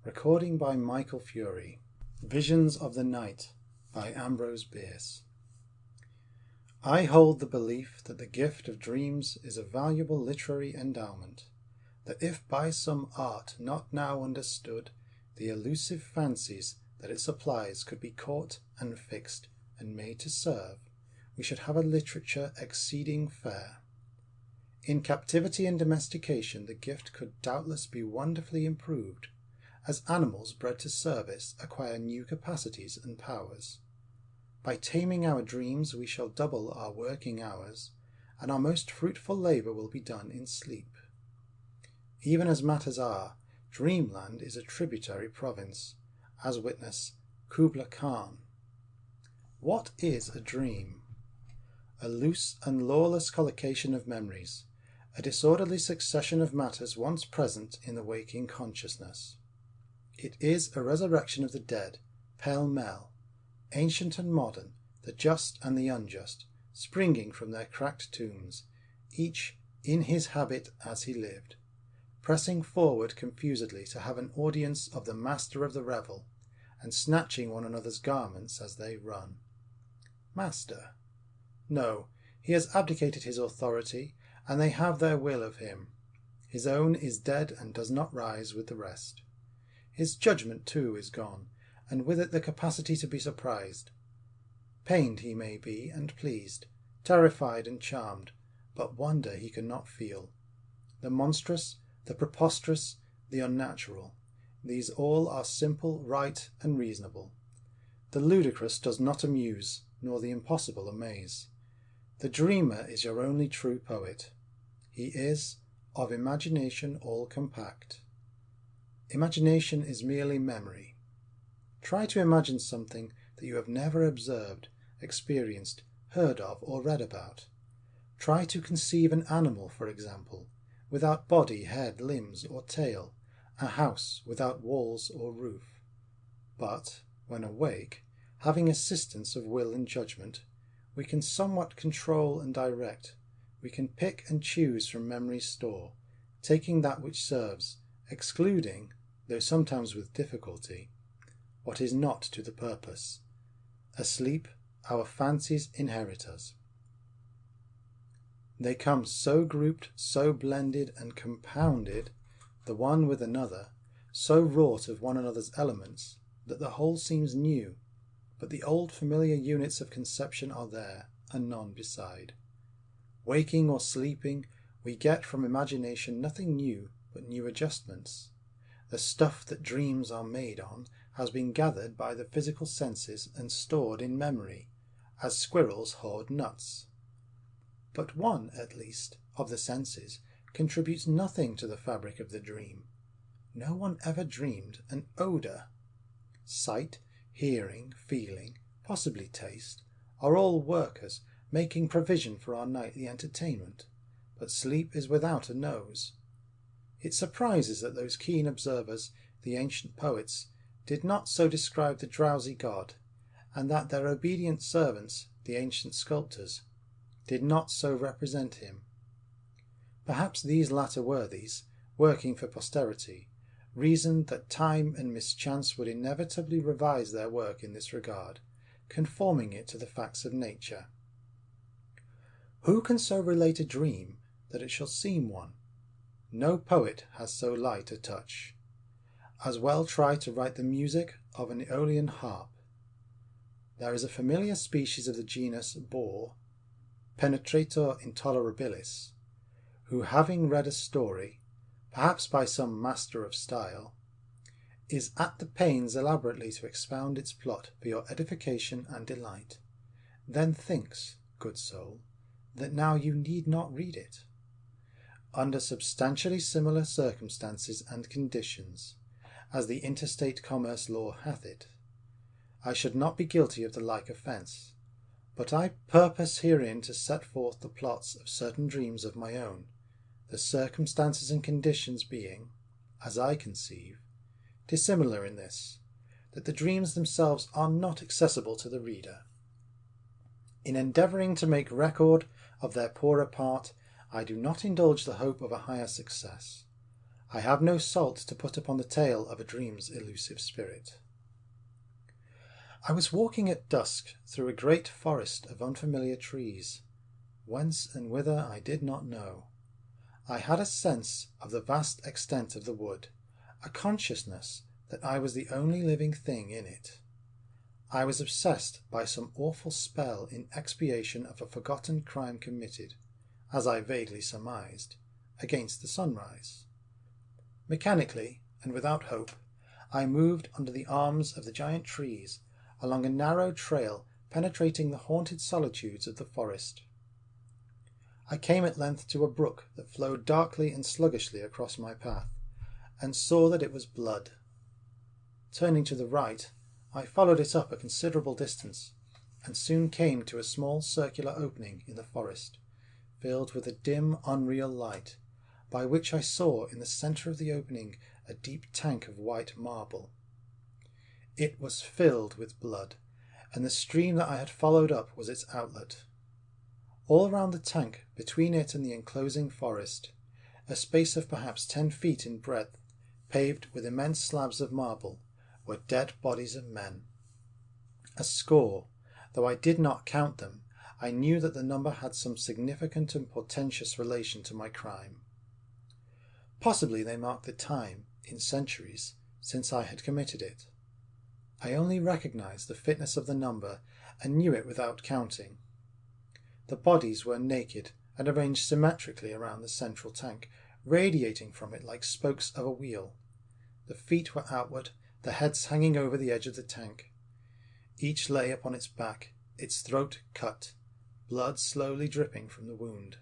Recording by Michael Fury. Visions of the Night by Ambrose, Bierce. I hold the belief that the gift of dreams is a valuable literary endowment, that if by some art not now understood, the elusive fancies that it supplies could be caught and fixed and made to serve, we should have a literature exceeding fair. In captivity and domestication the gift could doubtless be wonderfully improved, as animals bred to service acquire new capacities and powers. By taming our dreams we shall double our working hours, and our most fruitful labour will be done in sleep. Even as matters are, dreamland is a tributary province, as witness Kubla Khan. What is a dream? A loose and lawless collocation of memories, a disorderly succession of matters once present in the waking consciousness. It is a resurrection of the dead, pell-mell, ancient and modern, the just and the unjust, springing from their cracked tombs, each in his habit as he lived, pressing forward confusedly to have an audience of the master of the revel, and snatching one another's garments as they run. Master? No, he has abdicated his authority, and they have their will of him. His own is dead and does not rise with the rest. His judgment, too, is gone, and with it the capacity to be surprised. Pained he may be, and pleased, terrified and charmed, but wonder he cannot feel. The monstrous, the preposterous, the unnatural, these all are simple, right, and reasonable. The ludicrous does not amuse, nor the impossible amaze. The dreamer is your only true poet. He is, of imagination all compact. Imagination is merely memory. Try to imagine something that you have never observed, experienced, heard of, or read about. Try to conceive an animal, for example, without body, head, limbs, or tail, a house without walls or roof. But, when awake, having assistance of will and judgment, we can somewhat control and direct. We can pick and choose from memory's store, taking that which serves, excluding, though sometimes with difficulty, what is not to the purpose. Asleep, our fancies inherit us. They come so grouped, so blended and compounded, the one with another, so wrought of one another's elements, that the whole seems new, but the old familiar units of conception are there, and none beside. Waking or sleeping, we get from imagination nothing new but new adjustments. The stuff that dreams are made on has been gathered by the physical senses and stored in memory, as squirrels hoard nuts. But one, at least, of the senses contributes nothing to the fabric of the dream. No one ever dreamed an odour. Sight, hearing, feeling, possibly taste, are all workers, making provision for our nightly entertainment, but sleep is without a nose. It surprises that those keen observers, the ancient poets, did not so describe the drowsy god, and that their obedient servants, the ancient sculptors, did not so represent him. Perhaps these latter worthies, working for posterity, reasoned that time and mischance would inevitably revise their work in this regard, conforming it to the facts of nature. Who can so relate a dream that it shall seem one? No poet has so light a touch. As well try to write the music of an Aeolian harp. There is a familiar species of the genus boor, penetrator intolerabilis, who, having read a story, perhaps by some master of style, is at the pains elaborately to expound its plot for your edification and delight, then thinks, good soul, that now you need not read it. Under substantially similar circumstances and conditions, as the interstate commerce law hath it, I should not be guilty of the like offence, but I purpose herein to set forth the plots of certain dreams of my own, the circumstances and conditions being, as I conceive, dissimilar in this, that the dreams themselves are not accessible to the reader. In endeavouring to make record of their poorer part, I do not indulge the hope of a higher success. I have no salt to put upon the tale of a dream's elusive spirit. I was walking at dusk through a great forest of unfamiliar trees, whence and whither I did not know. I had a sense of the vast extent of the wood, a consciousness that I was the only living thing in it. I was obsessed by some awful spell in expiation of a forgotten crime committed, as I vaguely surmised, against the sunrise. Mechanically, and without hope, I moved under the arms of the giant trees, along a narrow trail penetrating the haunted solitudes of the forest. I came at length to a brook that flowed darkly and sluggishly across my path, and saw that it was blood. Turning to the right, I followed it up a considerable distance, and soon came to a small circular opening in the forest, filled with a dim, unreal light, by which I saw in the centre of the opening a deep tank of white marble. It was filled with blood, and the stream that I had followed up was its outlet. All round the tank, between it and the enclosing forest, a space of perhaps 10 feet in breadth, paved with immense slabs of marble, were dead bodies of men. A score. Though I did not count them, I knew that the number had some significant and portentous relation to my crime. Possibly they marked the time, in centuries, since I had committed it. I only recognized the fitness of the number and knew it without counting. The bodies were naked and arranged symmetrically around the central tank, radiating from it like spokes of a wheel. The feet were outward, the heads hanging over the edge of the tank. Each lay upon its back, its throat cut, blood slowly dripping from the wound.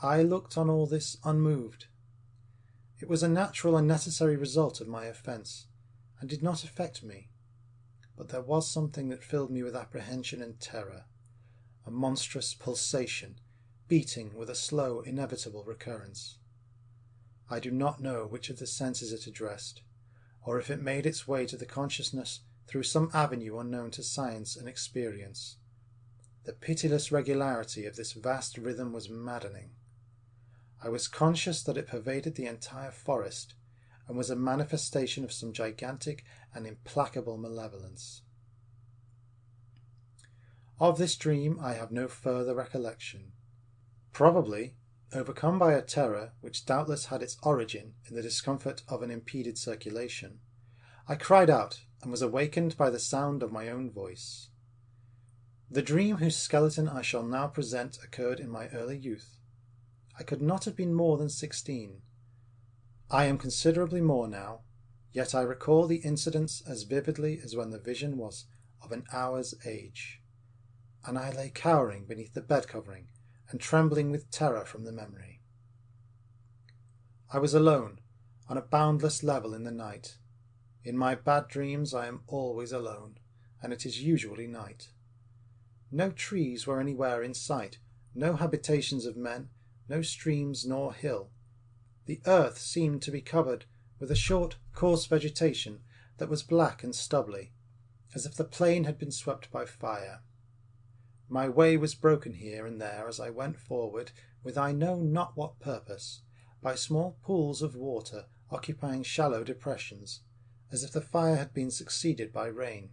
I looked on all this unmoved. It was a natural and necessary result of my offence, and did not affect me. But there was something that filled me with apprehension and terror, a monstrous pulsation, beating with a slow, inevitable recurrence. I do not know which of the senses it addressed, or if it made its way to the consciousness through some avenue unknown to science and experience. The pitiless regularity of this vast rhythm was maddening. I was conscious that it pervaded the entire forest, and was a manifestation of some gigantic and implacable malevolence. Of this dream I have no further recollection. Probably, overcome by a terror which doubtless had its origin in the discomfort of an impeded circulation, I cried out and was awakened by the sound of my own voice. The dream whose skeleton I shall now present occurred in my early youth. I could not have been more than 16. I am considerably more now, yet I recall the incidents as vividly as when the vision was of an hour's age, and I lay cowering beneath the bed covering and trembling with terror from the memory. I was alone, on a boundless level in the night. In my bad dreams I am always alone, and it is usually night. No trees were anywhere in sight, no habitations of men, no streams nor hill. The earth seemed to be covered with a short, coarse vegetation that was black and stubbly, as if the plain had been swept by fire. My way was broken here and there as I went forward, with I know not what purpose, by small pools of water occupying shallow depressions, as if the fire had been succeeded by rain.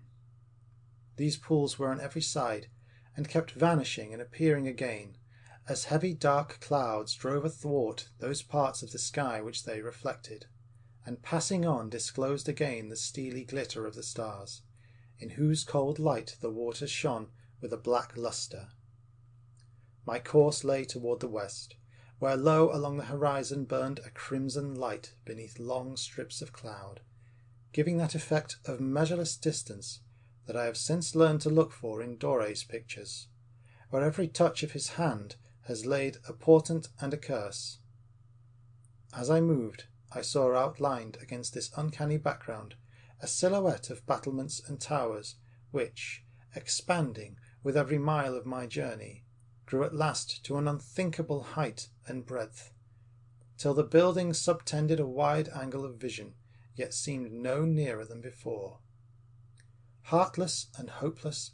These pools were on every side, and kept vanishing and appearing again, as heavy dark clouds drove athwart those parts of the sky which they reflected, and passing on disclosed again the steely glitter of the stars, in whose cold light the waters shone with a black lustre. My course lay toward the west, where low along the horizon burned a crimson light beneath long strips of cloud, giving that effect of measureless distance that I have since learned to look for in Doré's pictures, where every touch of his hand has laid a portent and a curse. As I moved, I saw outlined against this uncanny background a silhouette of battlements and towers, which, expanding with every mile of my journey, grew at last to an unthinkable height and breadth, till the buildings subtended a wide angle of vision, yet seemed no nearer than before. Heartless and hopeless,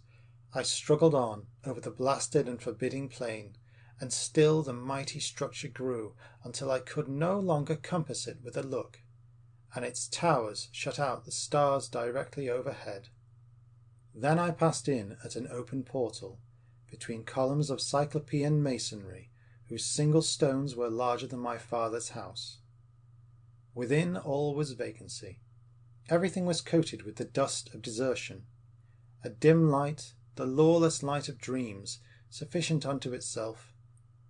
I struggled on over the blasted and forbidding plain, and still the mighty structure grew until I could no longer compass it with a look, and its towers shut out the stars directly overhead. Then I passed in at an open portal, between columns of cyclopean masonry, whose single stones were larger than my father's house. Within all was vacancy. Everything was coated with the dust of desertion. A dim light, the lawless light of dreams, sufficient unto itself,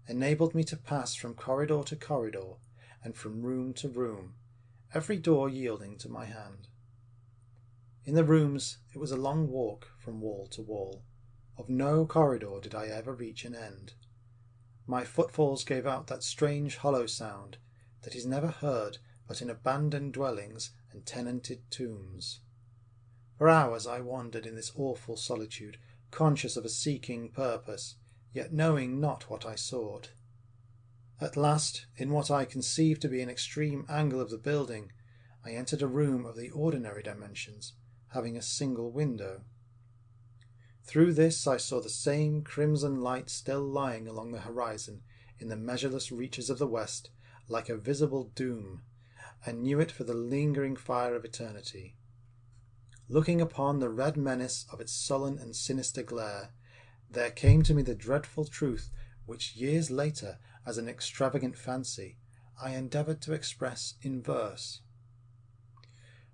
enabled me to pass from corridor to corridor, and from room to room, every door yielding to my hand. In the rooms it was a long walk from wall to wall. Of no corridor did I ever reach an end. My footfalls gave out that strange hollow sound that is never heard but in abandoned dwellings and tenanted tombs. For hours I wandered in this awful solitude, conscious of a seeking purpose, yet knowing not what I sought. At last, in what I conceived to be an extreme angle of the building, I entered a room of the ordinary dimensions, having a single window. Through this I saw the same crimson light still lying along the horizon in the measureless reaches of the west, like a visible doom, and knew it for the lingering fire of eternity. Looking upon the red menace of its sullen and sinister glare, there came to me the dreadful truth which years later, as an extravagant fancy, I endeavoured to express in verse.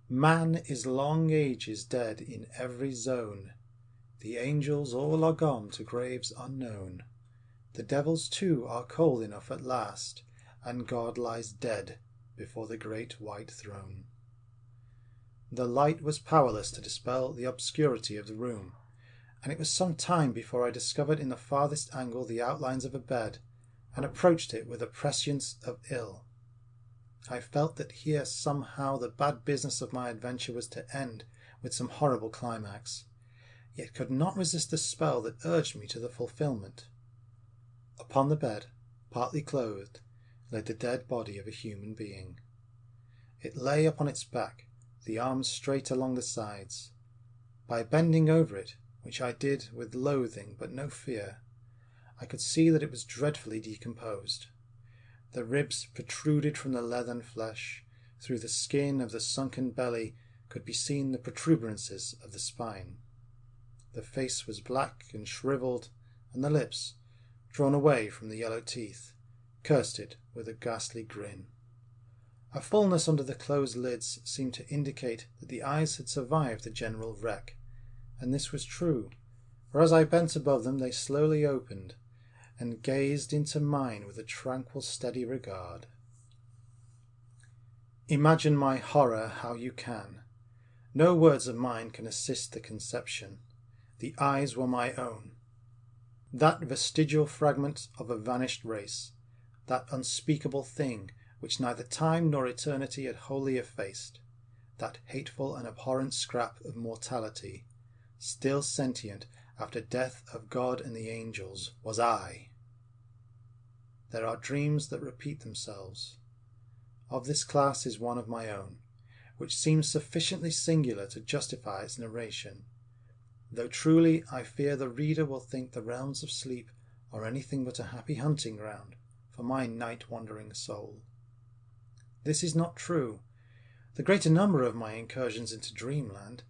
Man is long ages dead in every zone. The angels all are gone to graves unknown. The devils too are cold enough at last, and God lies dead before the great white throne. The light was powerless to dispel the obscurity of the room, and it was some time before I discovered in the farthest angle the outlines of a bed, and approached it with a prescience of ill. I felt that here somehow the bad business of my adventure was to end with some horrible climax, yet could not resist the spell that urged me to the fulfilment. Upon the bed, partly clothed, lay the dead body of a human being. It lay upon its back, the arms straight along the sides. By bending over it, which I did with loathing but no fear, I could see that it was dreadfully decomposed. The ribs protruded from the leathern flesh. Through the skin of the sunken belly could be seen the protuberances of the spine. The face was black and shriveled, and the lips, drawn away from the yellow teeth, cursed it with a ghastly grin. A fullness under the closed lids seemed to indicate that the eyes had survived the general wreck, and this was true, for as I bent above them they slowly opened, and gazed into mine with a tranquil, steady regard. Imagine my horror how you can. No words of mine can assist the conception. The eyes were my own. That vestigial fragment of a vanished race, that unspeakable thing which neither time nor eternity had wholly effaced, that hateful and abhorrent scrap of mortality, still sentient after death of God and the angels, was I. There are dreams that repeat themselves. Of this class is one of my own, which seems sufficiently singular to justify its narration, though truly I fear the reader will think the realms of sleep are anything but a happy hunting ground for my night-wandering soul. This is not true. The greater number of my incursions into dreamland,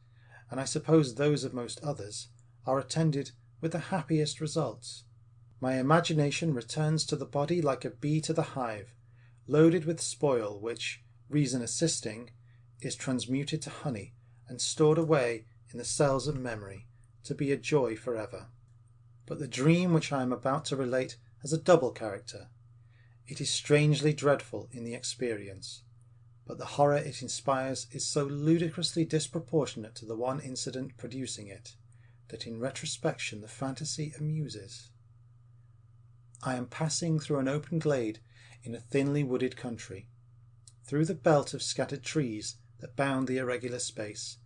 and I suppose those of most others, are attended with the happiest results. My imagination returns to the body like a bee to the hive, loaded with spoil which, reason assisting, is transmuted to honey and stored away in the cells of memory to be a joy forever. But the dream which I am about to relate has a double character. It is strangely dreadful in the experience, but the horror it inspires is so ludicrously disproportionate to the one incident producing it, that in retrospection the fantasy amuses. I am passing through an open glade in a thinly wooded country. Through the belt of scattered trees that bound the irregular space,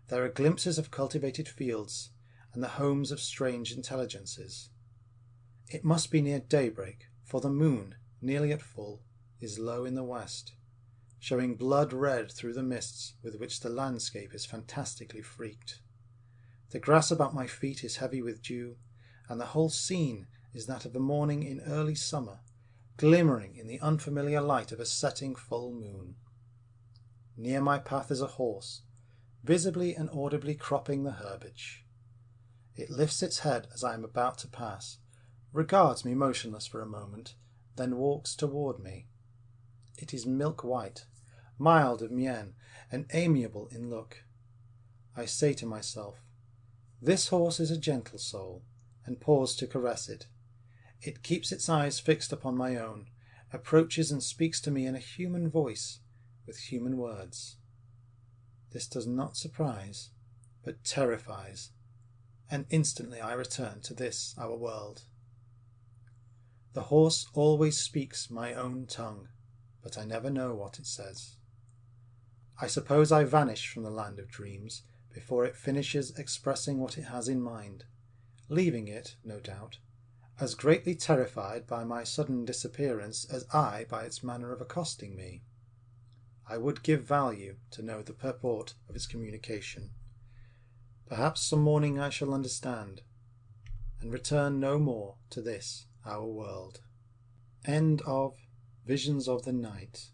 there are glimpses of cultivated fields and the homes of strange intelligences. It must be near daybreak, for the moon, nearly at full, is low in the west, showing blood red through the mists with which the landscape is fantastically freaked. The grass about my feet is heavy with dew, and the whole scene is that of a morning in early summer, glimmering in the unfamiliar light of a setting full moon. Near my path is a horse, visibly and audibly cropping the herbage. It lifts its head as I am about to pass, regards me motionless for a moment, then walks toward me. It is milk white, mild of mien, and amiable in look. I say to myself, this horse is a gentle soul, and pause to caress it. It keeps its eyes fixed upon my own, approaches and speaks to me in a human voice, with human words. This does not surprise, but terrifies, and instantly I return to this our world. The horse always speaks my own tongue, but I never know what it says. I suppose I vanish from the land of dreams before it finishes expressing what it has in mind, leaving it, no doubt, as greatly terrified by my sudden disappearance as I by its manner of accosting me. I would give value to know the purport of its communication. Perhaps some morning I shall understand, and return no more to this our world. End of Visions of the Night.